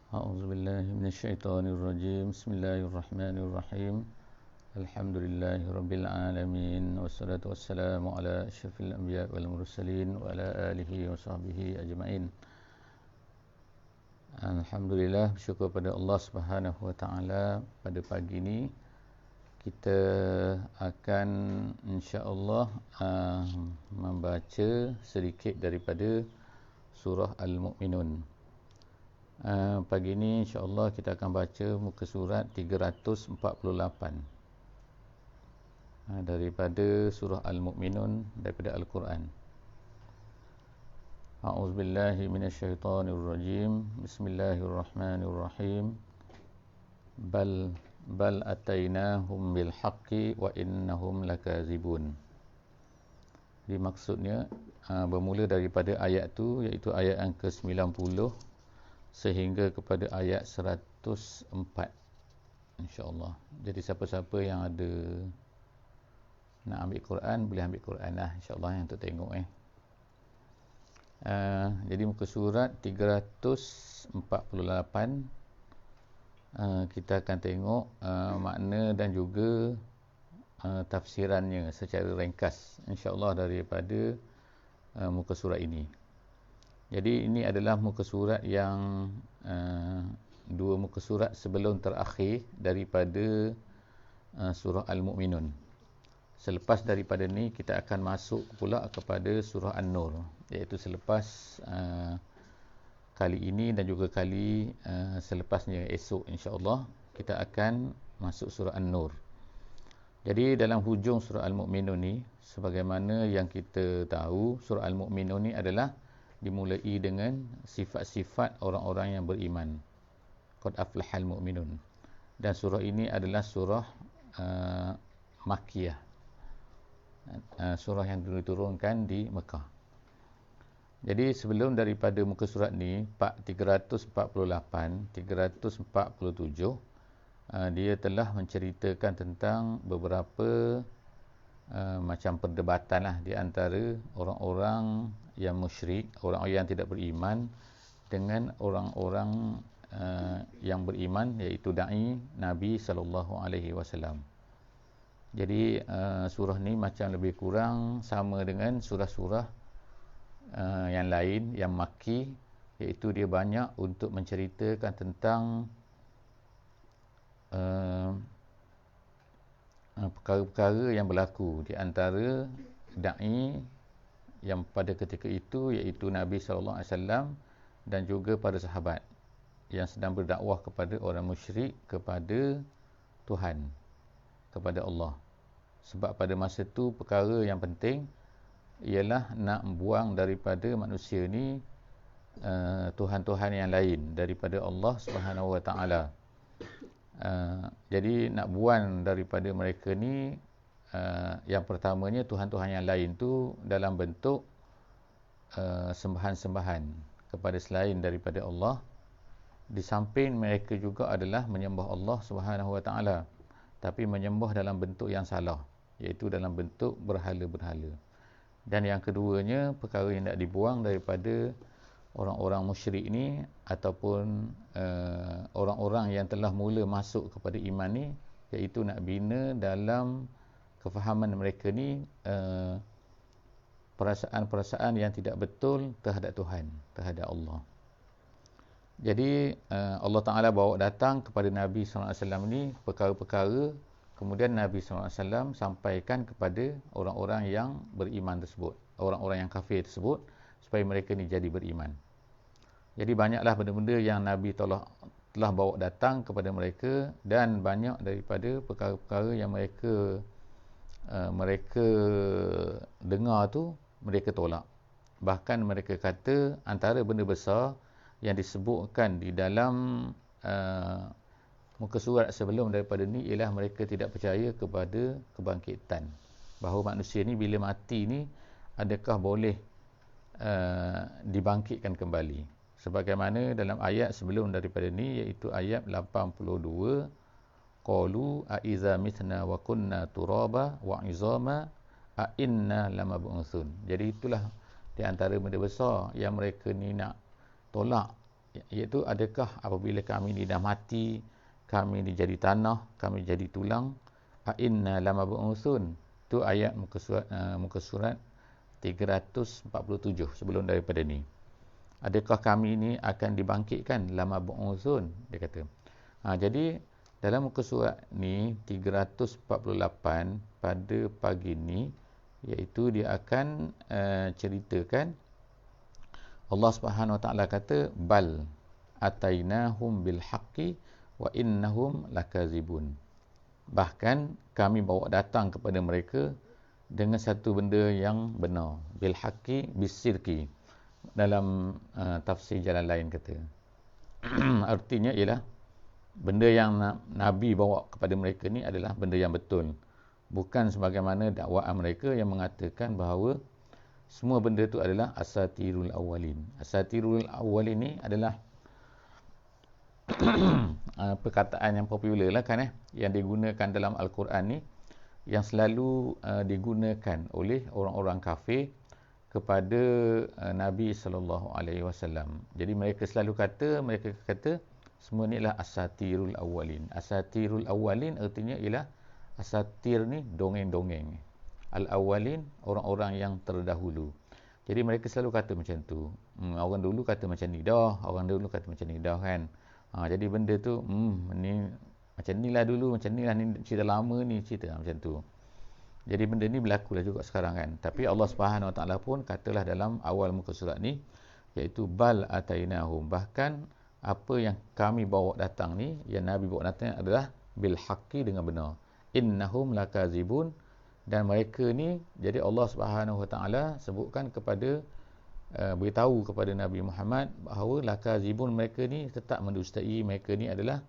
أعوذ بالله من الشيطان الرجيم بسم الله الرحمن الرحيم الحمد لله رب العالمين والصلاة والسلام على أشرف الأنبياء والمرسلين وعلى آله وصحبه أجمعين. Alhamdulillah, bersyukur pada Allah Subhanahu Wa Taala. Pada pagi ini kita akan insya-Allah membaca sedikit daripada surah Al-Mu'minun. Pagi ini insya-Allah kita akan baca muka surat 348 daripada surah Al-Mu'minun daripada Al-Quran. A'udzubillahi minasyaitonirrajim. Bismillahirrahmanirrahim. Bal atainahum bil haqqi wa innahum lakazibun. Jadi maksudnya bermula daripada ayat tu, iaitu ayat yang ke-90 sehingga kepada ayat 104 insya-Allah. Jadi siapa-siapa yang ada nak ambil Quran boleh ambil Quran lah insya-Allah yang untuk tengok jadi muka surat 348 kita akan tengok makna dan juga tafsirannya secara ringkas insya-Allah daripada muka surat ini. Jadi ini adalah muka surat yang dua muka surat sebelum terakhir daripada surah Al-Mu'minun. Selepas daripada ni kita akan masuk pula kepada surah An-Nur, iaitu selepas kali ini dan juga kali selepasnya esok insya-Allah kita akan masuk surah An-Nur. Jadi dalam hujung surah Al-Mu'minun ni, sebagaimana yang kita tahu, surah Al-Mu'minun ni adalah dimulai dengan sifat-sifat orang-orang yang beriman. Qad aflahal mu'minun. Dan surah ini adalah surah Makkiyah. Surah yang diturunkan di Mekah. Jadi sebelum daripada muka surat ni 348, 347 dia telah menceritakan tentang beberapa macam perdebatan lah di antara orang-orang yang musyrik, orang-orang yang tidak beriman dengan orang-orang yang beriman, iaitu da'i Nabi SAW. Jadi surah ni macam lebih kurang sama dengan surah-surah yang lain yang Makki, iaitu dia banyak untuk menceritakan tentang perkara-perkara yang berlaku di antara da'i yang pada ketika itu, iaitu Nabi SAW dan juga para sahabat yang sedang berdakwah kepada orang musyrik kepada Tuhan, kepada Allah. Sebab pada masa itu perkara yang penting ialah nak buang daripada manusia ni Tuhan-Tuhan yang lain daripada Allah Subhanahu Wa Taala. Jadi nak buang daripada mereka ni yang pertamanya Tuhan-Tuhan yang lain tu dalam bentuk sembahan-sembahan kepada selain daripada Allah. Di samping mereka juga adalah menyembah Allah Subhanahu Wa Taala, tapi menyembah dalam bentuk yang salah, iaitu dalam bentuk berhala-berhala. Dan yang keduanya, perkara yang nak dibuang daripada orang-orang musyrik ni ataupun orang-orang yang telah mula masuk kepada iman ni, iaitu nak bina dalam kefahaman mereka ni perasaan-perasaan yang tidak betul terhadap Tuhan, terhadap Allah. Jadi Allah Ta'ala bawa datang kepada Nabi SAW ni perkara-perkara, kemudian Nabi SAW sampaikan kepada orang-orang yang beriman tersebut, orang-orang yang kafir tersebut, supaya mereka ni jadi beriman. Jadi banyaklah benda-benda yang Nabi telah bawa datang kepada mereka, dan banyak daripada perkara-perkara yang mereka dengar tu mereka tolak. Bahkan mereka kata antara benda besar yang disebutkan di dalam muka surat sebelum daripada ni ialah mereka tidak percaya kepada kebangkitan, bahawa manusia ni bila mati ni adakah boleh dibangkitkan kembali. Sebagaimana dalam ayat sebelum daripada ni, iaitu ayat 82, qalu a iza mithna wa kunna turaba wa izama a inna lamab'utsun. Jadi itulah di antara benda besar yang mereka ni nak tolak, iaitu adakah apabila kami ni dah mati, kami ni jadi tanah, kami jadi tulang, a inna lamab'usun. Tu ayat muka surat 347 sebelum daripada ni. Adakah kami ni akan dibangkitkan, lamab'usun, dia kata. Jadi dalam muka surat ni 348 pada pagi ni, iaitu dia akan ceritakan Allah Subhanahu Wa Taala kata bal atainahum bil haqqi wa innahum lakazibun. Bahkan kami bawa datang kepada mereka dengan satu benda yang benar, bil haqqi bisirki. Dalam tafsir jalan lain kata artinya ialah benda yang Nabi bawa kepada mereka ni adalah benda yang betul, bukan sebagaimana dakwaan mereka yang mengatakan bahawa semua benda tu adalah asatirul awwalin. Asatirul awwalin ni adalah perkataan yang popular lah kan, yang digunakan dalam Al-Quran ni, yang selalu digunakan oleh orang-orang kafir kepada Nabi SAW. Jadi mereka selalu kata semua ni adalah asatirul awwalin. Asatirul awwalin artinya ialah asatir ni dongeng-dongeng. Al-awwalin, orang-orang yang terdahulu. Jadi mereka selalu kata macam tu. Orang dulu kata macam ni dah, orang dulu kata macam ni dah kan. Jadi benda tu ni macam ni lah dulu, macam ni lah, ni cerita lama ni cerita macam tu. Jadi benda ni berlaku lah juga sekarang kan. Tapi Allah Subhanahu Wa Taala pun katalah dalam awal muka surat ni, iaitu bal atainahum, bahkan apa yang kami bawa datang ni, yang Nabi bawa datang adalah bil haqqi, dengan benar. Innahum lakazibun. Dan mereka ni, jadi Allah Subhanahu Wa Taala sebutkan kepada beritahu kepada Nabi Muhammad bahawa lakazibun, mereka ni tetap mendustai, mereka ni adalah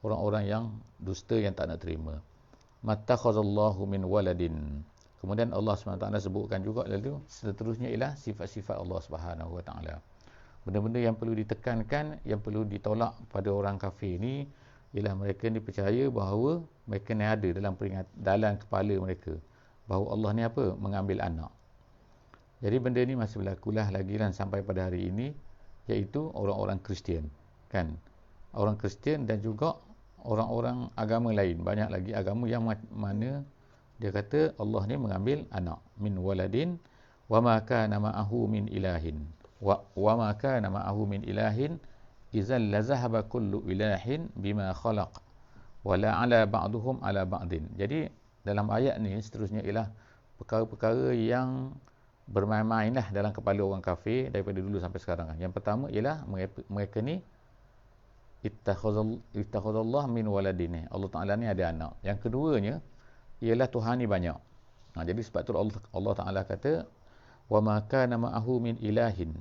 orang-orang yang dusta, yang tak nak terima. Mattakhazallahu min waladin. Kemudian Allah SWT sebutkan juga lalu seterusnya ialah sifat-sifat Allah Subhanahu Wa Taala. Benda-benda yang perlu ditekankan, yang perlu ditolak pada orang kafir ni ialah mereka ni percaya bahawa mereka ni ada dalam kepala mereka bahawa Allah ni apa? Mengambil anak. Jadi benda ni masih berlakulah lagi kan sampai pada hari ini, iaitu orang-orang Kristian kan. Orang Kristian dan juga orang-orang agama lain, banyak lagi agama yang mana dia kata Allah ni mengambil anak, min waladin wa ma kana ma'ahu min ilahin wa ma kana ma'ahu min ilahin idzal lazahaba kullu ilahin bima khalaq wala ala ba'duhum ala ba'din. Jadi dalam ayat ni seterusnya ialah perkara-perkara yang bermain-main lah dalam kepala orang kafir daripada dulu sampai sekarang. Yang pertama ialah mereka ni ittakhadallah min waladin, Allah Ta'ala ni ada anak. Yang keduanya ialah Tuhan ni banyak. Jadi sebab tu Allah Ta'ala kata wa ma kana ma'ahu min ilahin.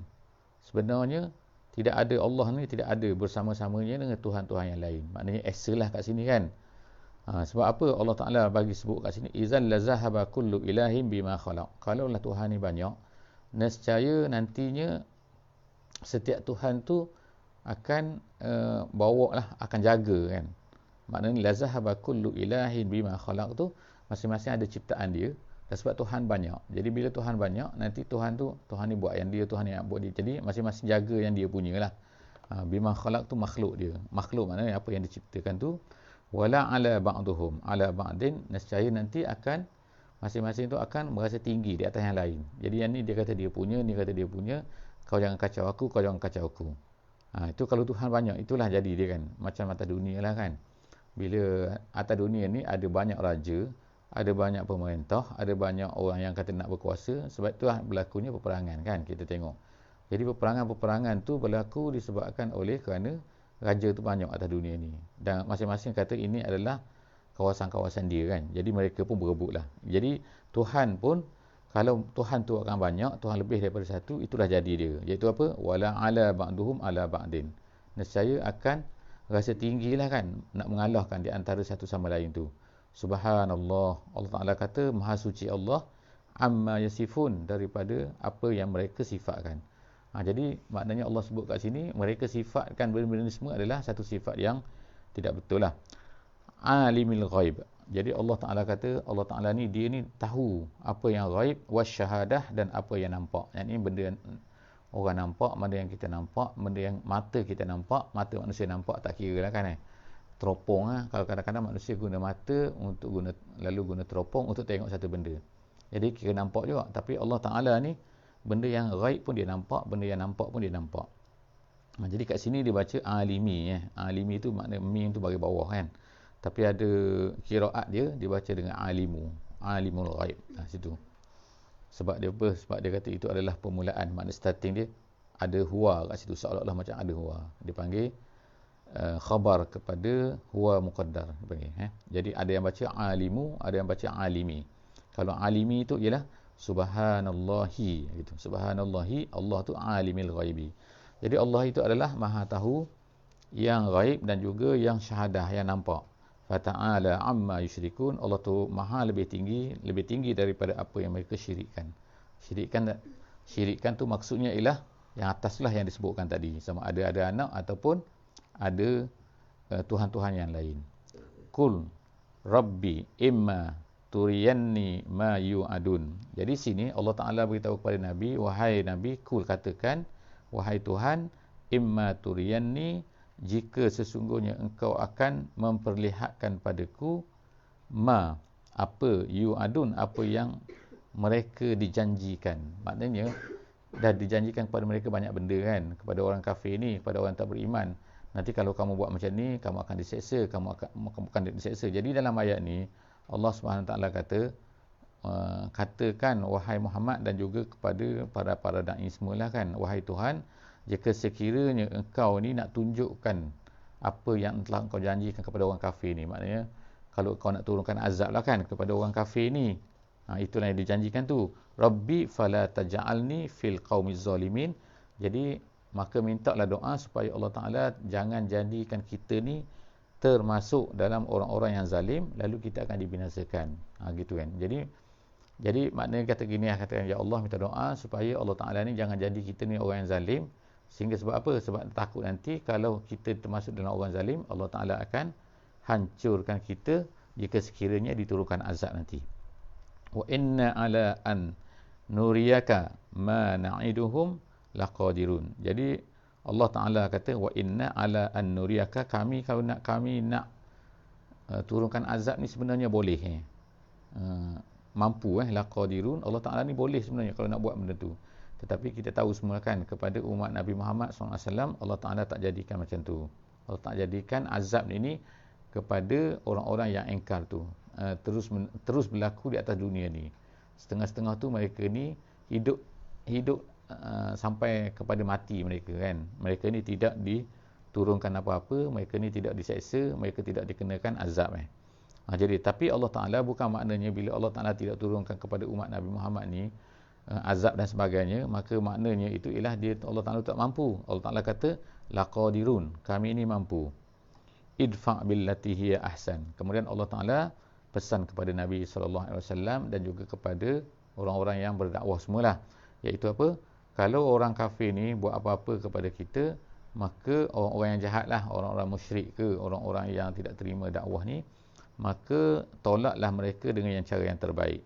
Sebenarnya tidak ada, Allah ni tidak ada bersama-samanya dengan Tuhan-Tuhan yang lain. Maknanya esa lah kat sini kan. Sebab apa Allah Ta'ala bagi sebut kat sini, izal lazahaba kullu ilahin bima khalaq. Kalau lah Tuhan ni banyak, nescaya nantinya setiap Tuhan tu akan bawa lah, akan jaga kan. Maknanya lazahaba kullu ilahin bima khalaq tu masing-masing ada ciptaan dia. Dan sebab Tuhan banyak, jadi bila Tuhan banyak, nanti Tuhan ni buat yang dia, Tuhan yang buat dia. Jadi masing-masing jaga yang dia punya lah. Bima khalaq tu makhluk dia. Makhluk maknanya apa yang diciptakan tu. Wala ala ba'duhum ala ba'din, nescaya nanti akan masing-masing tu akan merasa tinggi di atas yang lain. Jadi yang ni dia kata dia punya, ni kata dia punya. Kau jangan kacau aku, kau jangan kacau aku. Itu kalau Tuhan banyak, itulah jadi dia kan. Macam atas dunia lah kan. Bila atas dunia ni ada banyak raja, ada banyak pemerintah, ada banyak orang yang kata nak berkuasa. Sebab tu berlakunya peperangan kan, kita tengok. Jadi peperangan-peperangan tu berlaku disebabkan oleh kerana raja tu banyak atas dunia ni. Dan masing-masing kata ini adalah kawasan-kawasan dia kan. Jadi mereka pun berebut lah. Jadi Tuhan pun, kalau Tuhan tu akan banyak, Tuhan lebih daripada satu, itulah jadi dia. Iaitu apa? Wala ala ba'duhum ala ba'din. Nescaya akan rasa tinggilah kan, nak mengalahkan di antara satu sama lain tu. Subhanallah, Allah Ta'ala kata maha suci Allah amma yasifun, daripada apa yang mereka sifatkan. Jadi maknanya Allah sebut kat sini, mereka sifatkan benda-benda ni semua adalah satu sifat yang tidak betul lah. Alimil ghaib. Jadi Allah Ta'ala kata, Allah Ta'ala ni dia ni tahu apa yang ghaib, wasyahadah, dan apa yang nampak. Yang ini benda orang nampak, mana yang kita nampak, benda yang mata kita nampak, mata manusia nampak tak kira lah kan teropong lah. Kalau kadang-kadang manusia guna mata untuk guna teropong untuk tengok satu benda, jadi kira nampak juga. Tapi Allah Ta'ala ni benda yang ghaib pun dia nampak, benda yang nampak pun dia nampak. Jadi kat sini dia baca alimi alimi tu makna mim tu bagi bawah kan, tapi ada qiraat dia baca dengan alimu, alimul ghaib situ. Sebab dia apa? Sebab dia kata itu adalah permulaan, makna starting dia ada huwa kat situ, seolah-olah macam ada huwa. Dia panggil khabar kepada huwa muqaddar dia panggil, Jadi ada yang baca alimu, ada yang baca alimi. Kalau alimi itu ialah subhanallahi gitu. Subhanallahi, Allah tu alimil ghaibi. Jadi Allah itu adalah maha tahu yang ghaib dan juga yang syahadah, yang nampak. Fata'ala amma yusyrikun, Allah tu maha lebih tinggi daripada apa yang mereka syirikkan. Syirikkan tu maksudnya ialah yang ataslah yang disebutkan tadi, sama ada anak ataupun ada tuhan-tuhan yang lain. Kul rabbi imma turiyanni ma yu'adun. Jadi sini Allah Ta'ala beritahu kepada Nabi, wahai Nabi, kul katakan, wahai Tuhan, imma turiyanni, jika sesungguhnya engkau akan memperlihatkan padaku, ma, apa, yu'adun, apa yang mereka dijanjikan. Maknanya dah dijanjikan kepada mereka banyak benda kan, kepada orang kafir ni, kepada orang tak beriman. Nanti kalau kamu buat macam ni, kamu akan diseksa, kamu akan diseksa. Jadi dalam ayat ni Allah SWT kata, katakan wahai Muhammad dan juga kepada para dai semualah kan, wahai Tuhan, jika sekiranya engkau ni nak tunjukkan apa yang telah engkau janjikan kepada orang kafir ni, maknanya kalau kau nak turunkan azab lah kan kepada orang kafir ni, itulah yang dijanjikan tu. Rabbi fala taj'alni fil qaumiz zalimin. Jadi maka mintalah doa supaya Allah Ta'ala jangan jadikan kita ni termasuk dalam orang-orang yang zalim, lalu kita akan dibinasakan. Gitu kan. Jadi maknanya kata gini, katakan ya Allah, minta doa supaya Allah Ta'ala ni jangan jadi kita ni orang yang zalim. Sehingga sebab apa? Sebab takut nanti kalau kita termasuk dalam orang zalim, Allah Ta'ala akan hancurkan kita jika sekiranya diturunkan azab nanti. Wa inna ala an nuriyaka ma na'iduhum laqadirun. Jadi Allah Ta'ala kata, wa inna ala an nuriyaka, kami nak turunkan azab ni sebenarnya boleh. Mampu laqadirun. Allah Ta'ala ni boleh sebenarnya kalau nak buat benda tu. Tetapi kita tahu semua kan, kepada umat Nabi Muhammad SAW, Allah Ta'ala tak jadikan macam tu. Allah tak jadikan azab ini kepada orang-orang yang engkar tu, terus berlaku di atas dunia ni. Setengah-setengah tu mereka ni hidup sampai kepada mati mereka kan. Mereka ni tidak diturunkan apa-apa, mereka ni tidak diseksa, mereka tidak dikenakan azab. Jadi tapi Allah Ta'ala bukan maknanya bila Allah Ta'ala tidak turunkan kepada umat Nabi Muhammad ni azab dan sebagainya, maka maknanya itu ialah Allah Ta'ala tak mampu. Allah Ta'ala kata laqadirun, kami ini mampu. Idfa' billati hiya ahsan. Kemudian Allah Ta'ala pesan kepada Nabi SAW dan juga kepada orang-orang yang berdakwah semualah, iaitu apa? Kalau orang kafir ni buat apa-apa kepada kita, maka orang-orang yang jahatlah, orang-orang musyrik ke, orang-orang yang tidak terima dakwah ni, maka tolaklah mereka dengan cara yang terbaik.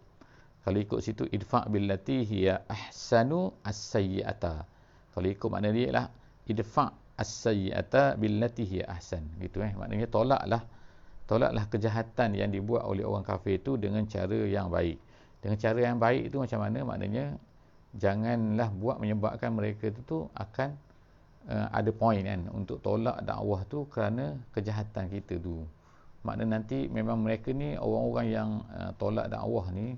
Kalau ikut situ, idfa' billati hiya ahsanu as-sayyi'ata. Kalau ikut makna dia ialah idfa' as-sayyi'ata billati hiya ahsan. Gitu maknanya tolaklah kejahatan yang dibuat oleh orang kafir itu dengan cara yang baik. Dengan cara yang baik itu macam mana? Maknanya janganlah buat menyebabkan mereka itu akan ada poin kan untuk tolak dakwah tu kerana kejahatan kita tu. Maknanya nanti memang mereka ni orang-orang yang tolak dakwah ni,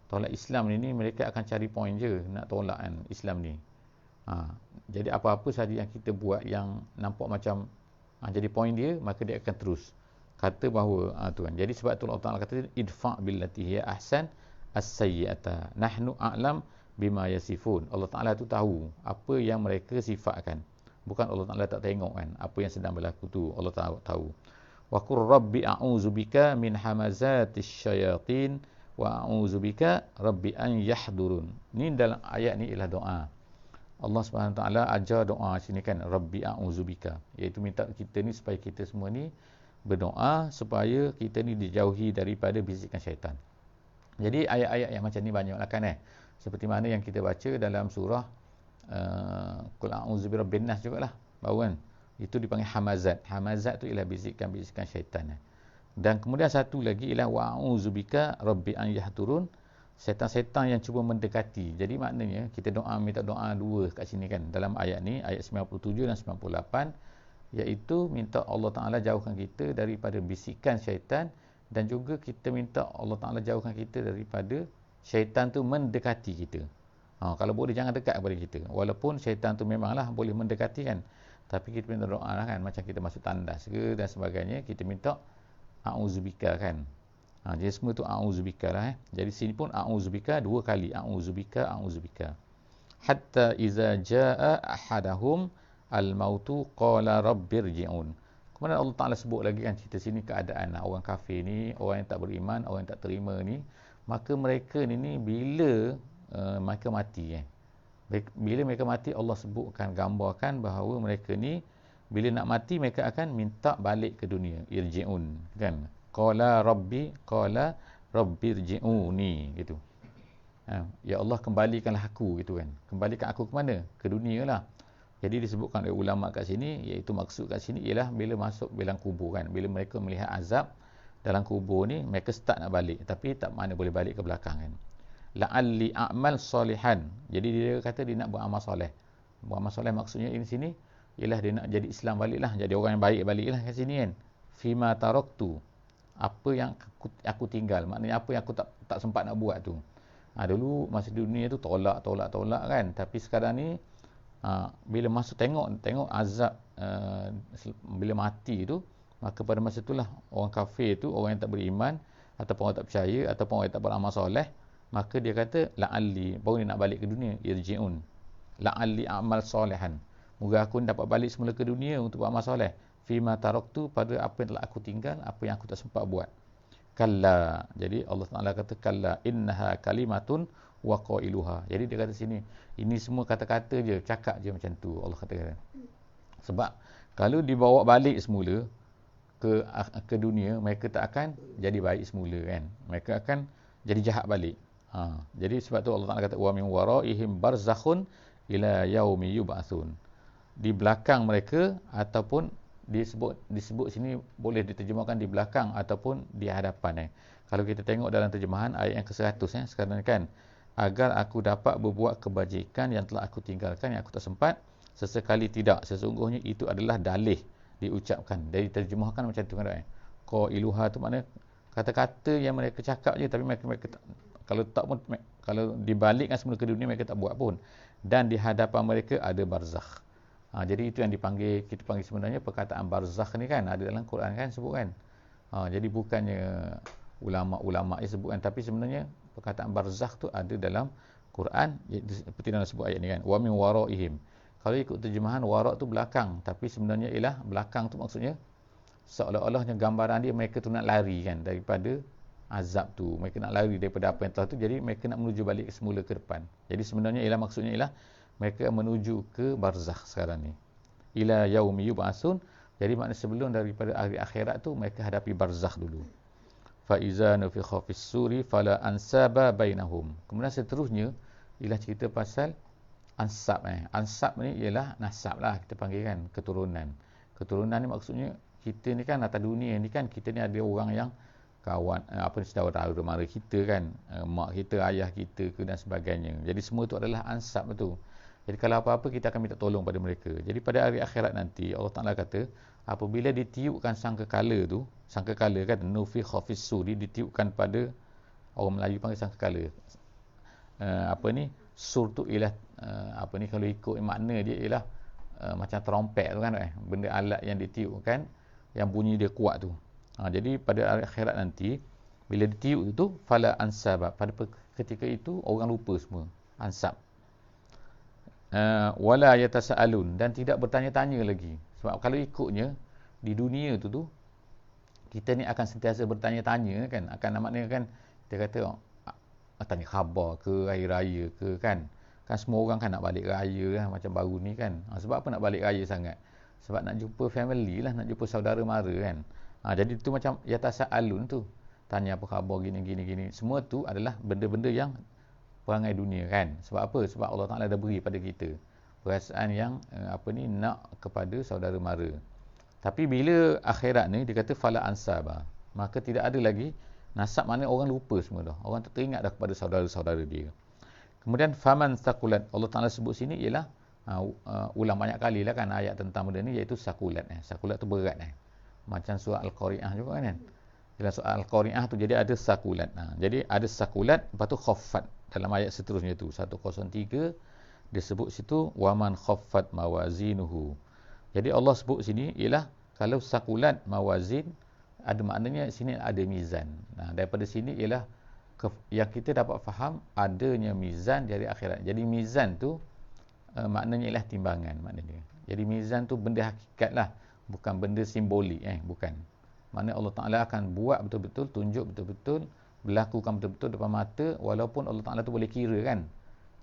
tolak Islam ni mereka akan cari poin je nak tolak kan Islam ni. Jadi apa-apa saja yang kita buat yang nampak macam jadi poin dia, maka dia akan terus kata bahawa tu kan. Jadi sebab tu Allah Ta'ala kata idfa' billati hiya ahsan as-sayyi'ata nahnu a'lam bima yasifun. Allah Ta'ala tu tahu apa yang mereka sifatkan. Bukan Allah Ta'ala tak tengok kan apa yang sedang berlaku tu. Allah tahu. Wa qur rabbi a'udzubika min hamazatis syayatin wa a'udzubika rabbi an yahdurun. Ni dalam ayat ni ialah doa. Allah Subhanahu Taala ajar doa sini kan, rabbi a'udzubika, iaitu minta kita ni supaya kita semua ni berdoa supaya kita ni dijauhi daripada bisikan syaitan. Jadi ayat-ayat yang macam ni banyaklah kan seperti mana yang kita baca dalam surah Qul a'udzu birabbin nas jugalah. Baru kan. Itu dipanggil hamazat. Hamazat tu ialah bisikan-bisikan syaitan. Dan kemudian satu lagi ialah wa'udzubika rabbi an yahdurun. Setan-setan yang cuba mendekati. Jadi maknanya kita minta doa dua kat sini kan. Dalam ayat ni, ayat 97 dan 98, iaitu minta Allah Ta'ala jauhkan kita daripada bisikan syaitan, dan juga kita minta Allah Ta'ala jauhkan kita daripada syaitan tu mendekati kita. Kalau boleh jangan dekat kepada kita. Walaupun syaitan tu memanglah boleh mendekati kan. Tapi kita minta doa lah kan. Macam kita masuk tandas ke dan sebagainya, kita minta a'udzubika kan. Jadi semua tu a'udzubika lah. Jadi sini pun a'udzubika dua kali. A'udzubika, a'udzubika. Hatta iza ja'a ahadahum al-mautu qala rabbirji'un. Kemudian Allah Ta'ala sebut lagi kan cerita sini keadaan orang kafir ni, orang yang tak beriman, orang yang tak terima ni. Maka mereka ni bila mereka mati bila mereka mati, Allah sebutkan, gambarkan bahawa mereka ni bila nak mati mereka akan minta balik ke dunia. Irji'un kan. Qala rabbirji'uni gitu. Ya Allah, kembalikanlah aku gitu kan. Kembalikan aku ke mana? Ke dunia lah. Jadi disebutkan oleh ulama kat sini, iaitu maksud kat sini ialah bila masuk bilang kubur kan. Bila mereka melihat azab dalam kubur ni, mereka start nak balik, tapi tak mana boleh balik ke belakang kan. La'alli a'mal salihan. Jadi dia kata dia nak buat amal soleh. Buat amal soleh maksudnya ini sini ialah dia nak jadi Islam baliklah, jadi orang yang baik baliklah kat sini kan. Fima taraktu, apa yang aku tinggal, maknanya apa yang aku tak sempat nak buat tu. Dulu masa dunia tu tolak kan, tapi sekarang ni bila masuk tengok azab bila mati tu, maka pada masa itulah orang kafir tu, orang yang tak beriman ataupun orang tak percaya ataupun orang yang tak beramal soleh, maka dia kata la'alli, baru dia nak balik ke dunia, irji'un, la'alli a'mal solehan, moga aku dapat balik semula ke dunia untuk beramal soleh. Fima taraktu, pada apa yang telah aku tinggal, apa yang aku tak sempat buat. Kalla, jadi Allah Ta'ala kata kalla innaha kalimatun wa qailuha. Jadi dia kata sini, ini semua kata-kata je, cakap je macam tu Allah kata. Sebab kalau dibawa balik semula ke dunia, mereka tak akan jadi baik semula kan. Mereka akan jadi jahat balik. Jadi sebab tu Allah Ta'ala kata wa min waraihim barzakhun ila yaumi yub'atsun. Di belakang mereka, ataupun disebut sini boleh diterjemahkan di belakang ataupun di hadapan. Kalau kita tengok dalam terjemahan ayat yang ke-100 sekarang kan, agar aku dapat berbuat kebajikan yang telah aku tinggalkan, yang aku tak sempat, sesekali tidak, sesungguhnya itu adalah dalih diucapkan. Jadi terjemahkan macam tu kan. Qailuha tu makna kata-kata yang mereka cakap je, tapi mereka tak, kalau dibalikkan semula ke dunia mereka tak buat pun. Dan di hadapan mereka ada barzakh. Jadi itu yang kita panggil sebenarnya perkataan barzakh ni kan, ada dalam Quran kan sebut kan. Jadi bukannya ulama-ulama yang sebut kan, tapi sebenarnya perkataan barzakh tu ada dalam Quran, seperti dalam sebut ayat ni kan, wa min waraihim. Kalau ikut terjemahan wara tu belakang, tapi sebenarnya ialah belakang tu maksudnya seolah-olahnya gambaran dia mereka tu nak lari kan daripada azab tu, mereka nak lari daripada apa yang telah tu, jadi mereka nak menuju balik semula ke depan. Jadi sebenarnya ialah maksudnya ialah mereka menuju ke barzakh sekarang ni. Ila yaumi yub'atsun. Jadi makna sebelum daripada hari akhirat tu mereka hadapi barzakh dulu. Fa iza nufikha fis suri fala ansaba bainahum. Kemudian seterusnya ialah cerita pasal ansab. Ansab ni ialah nasab lah kita panggil kan, keturunan. Keturunan ni maksudnya kita ni kan atas dunia ni kan, kita ni ada orang yang kawan, saudara mara kita kan, mak kita, ayah kita ke dan sebagainya. Jadi semua tu adalah ansab tu. Jadi kalau apa-apa kita akan minta tolong pada mereka. Jadi pada hari akhirat nanti Allah Ta'ala kata, apabila ditiupkan sangkakala tu, sangkakala kan, nufikha fis suri, ditiupkan pada, orang Melayu panggil sangkakala. Sur tu ialah kalau ikut makna dia ialah macam trompet tu kan, benda alat yang ditiupkan yang bunyi dia kuat tu. Jadi pada hari akhirat nanti bila ditiup tu fala ansaba, pada ketika itu orang lupa semua, ansab. Wala yatasaalun, dan tidak bertanya-tanya lagi. Sebab kalau ikutnya di dunia tu kita ni akan sentiasa bertanya-tanya kan, akan maknanya kan dia kata tanya khabar ke, hari raya ke kan semua orang kan nak balik raya lah, macam baru ni kan. Sebab apa nak balik raya sangat? Sebab nak jumpa family lah, nak jumpa saudara mara kan. Jadi tu macam yatasaalun tu, tanya apa khabar gini. Semua tu adalah benda-benda yang perangai dunia kan. Sebab apa? Sebab Allah Ta'ala dah beri pada kita. perasaan yang nak kepada saudara mara. Tapi bila akhirat ni dia kata fala ansaba, maka tidak ada lagi nasab, maknanya orang lupa semua dah. Orang tak teringat dah kepada saudara-saudara dia. Kemudian faman sakulat, Allah Taala sebut sini ialah ulang banyak kali lah kan ayat tentang benda ni, iaitu sakulat. Sakulat tu berat. Macam surah Al-Qari'ah juga kan. Dalam surah Al-Qari'ah tu jadi ada sakulat. Jadi ada sakulat, lepas tu khaffat. Dalam ayat seterusnya tu 103 dia sebut situ waman khaffat mawazinuhu. Jadi Allah sebut sini ialah kalau sakulat mawazin, ada maknanya sini ada mizan. Daripada sini ialah yang kita dapat faham adanya mizan dari akhirat. Jadi mizan tu maknanya ialah timbangan maknanya. Jadi mizan tu benda hakikat lah, bukan benda simbolik bukan. Maknanya Allah Ta'ala akan buat betul-betul, tunjuk betul-betul, berlakukan betul-betul depan mata, walaupun Allah Ta'ala tu boleh kira kan.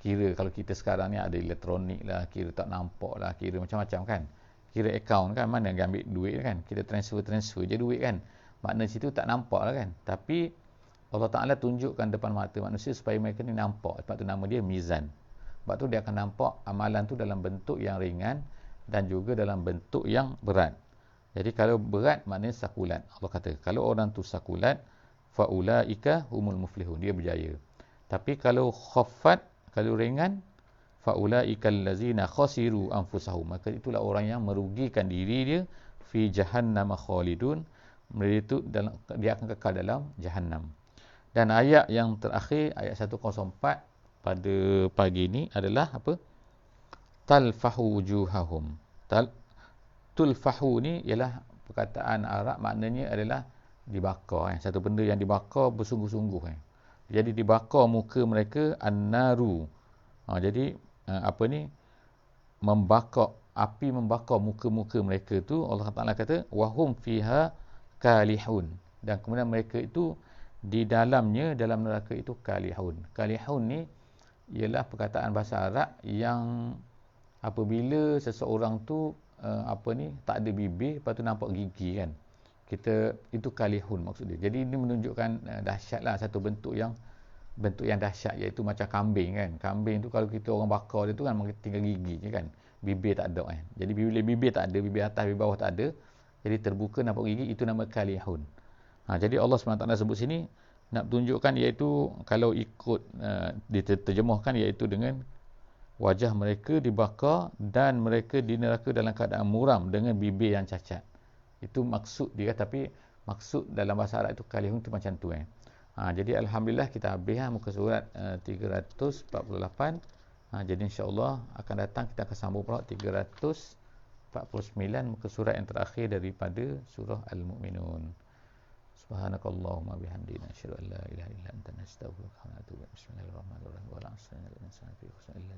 Kira kalau kita sekarang ni ada elektronik lah, kira tak nampak lah, kira macam-macam kan. Kira akaun kan, mana yang ambil duit kan, kita transfer je duit kan. Makna situ tak nampak lah kan. Tapi Allah Ta'ala tunjukkan depan mata manusia supaya mereka ni nampak. Sebab tu nama dia mizan. Sebab tu dia akan nampak amalan tu dalam bentuk yang ringan dan juga dalam bentuk yang berat. Jadi kalau berat maknanya sakulat. Allah kata kalau orang tu sakulat faulaika humul muflihun, dia berjaya. Tapi kalau khaffat, kalau ringan, faulaika allazina khasiru anfusahum, maka itulah orang yang merugikan diri dia, fi jahannam khalidun, mereka dia akan kekal dalam jahannam. Dan ayat yang terakhir, ayat 104 pada pagi ini adalah apa? Talfahu wujuhahum. Tulfahu ni ialah perkataan Arab, maknanya adalah dibakar. Satu benda yang dibakar bersungguh-sungguh. Jadi dibakar muka mereka an-naru. Jadi apa ni? Membakar, api membakar muka-muka mereka tu. Allah Taala kata wahum fiha kalihun. Dan kemudian mereka itu di dalamnya, dalam neraka itu kalihun. Kalihun ni ialah perkataan bahasa Arab yang apabila seseorang tu tak ada bibir, lepas tu nampak gigi kan. Itu kalihun maksud dia. Jadi ini menunjukkan dahsyatlah, satu bentuk yang dahsyat, iaitu macam kambing kan. Kambing tu kalau kita orang bakar dia tu kan tinggal gigi je kan. Bibir tak ada kan. Jadi bibir tak ada, bibir atas, bibir bawah tak ada. Jadi terbuka nampak gigi, itu nama kalihun. Jadi Allah SWT sebut sini nak tunjukkan, iaitu kalau ikut diterjemahkan, iaitu dengan wajah mereka dibakar dan mereka di neraka dalam keadaan muram dengan bibir yang cacat. Itu maksud dia, tapi maksud dalam bahasa Arab itu kalihun tu macam tu jadi alhamdulillah kita habis muka surat 348. Jadi insya-Allah akan datang kita akan sambung pula 349, muka surat yang terakhir daripada surah Al-Mu'minun. Subhanakallahumma bihamdika asyhadu an la ilaha illa anta astaghfiruka wa atubu ilaik. Bismillahirrahmanirrahim. Wa la ilaha illa anta astaghfiruka wa atubu ilaik.